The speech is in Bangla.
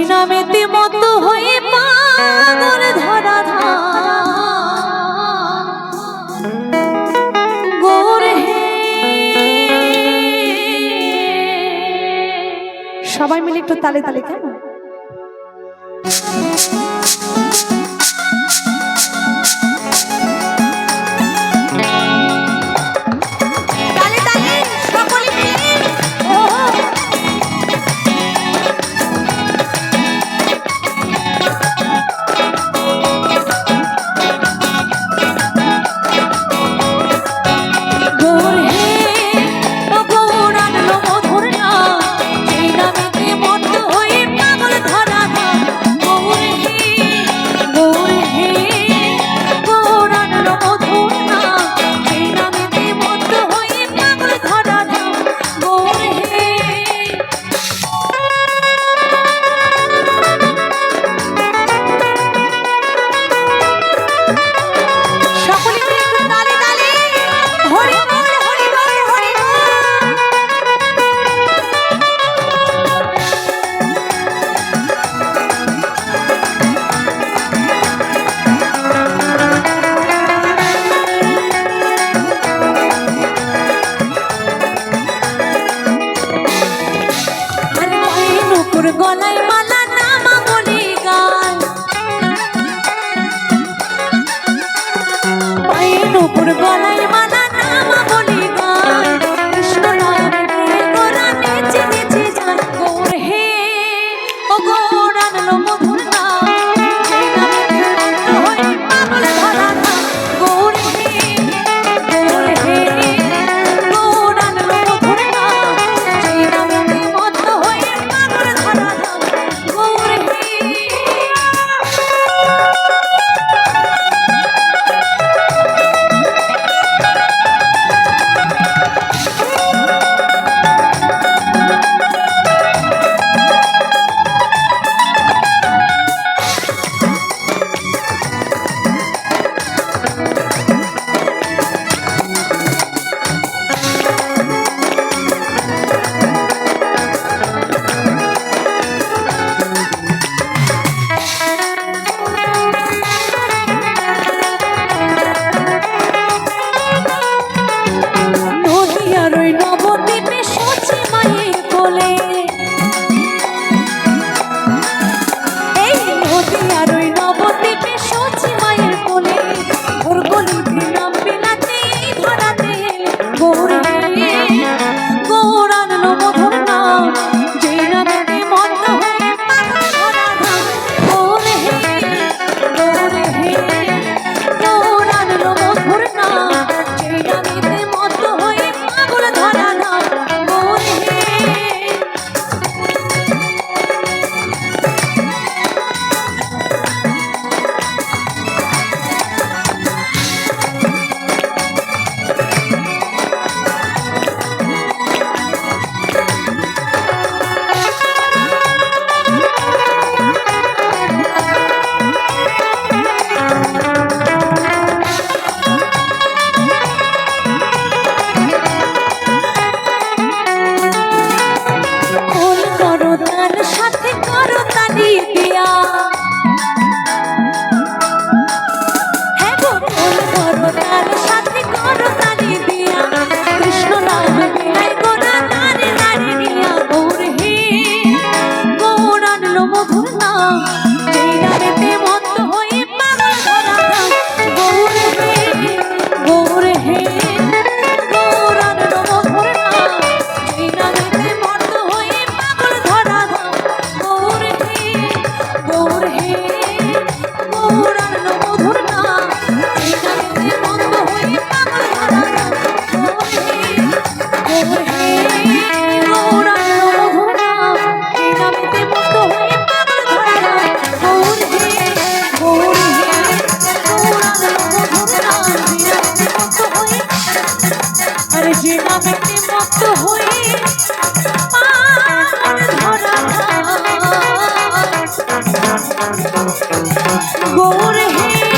নামেতে মত হয়ে পাগল ধরা গৌর হে। সবাই মিলে একটু তালে তালে কেমন? গলায় মালা নামা বলি গান, পায়ের উপর গলায় মালা নামা বলি গান, কৃষ্ণ নামে গোরা নেচে নেচে যায় গৌর হে। ও গৌর আনলো মধুর নাম, সেই নামে হয়ে পাগল ধরা নাম গৌর হে। গৌর হে গৌর আনলো মধুর নাম, সেই নামে মত হয়ে পাগল ধরা নাম গৌর হে। গৌর হে।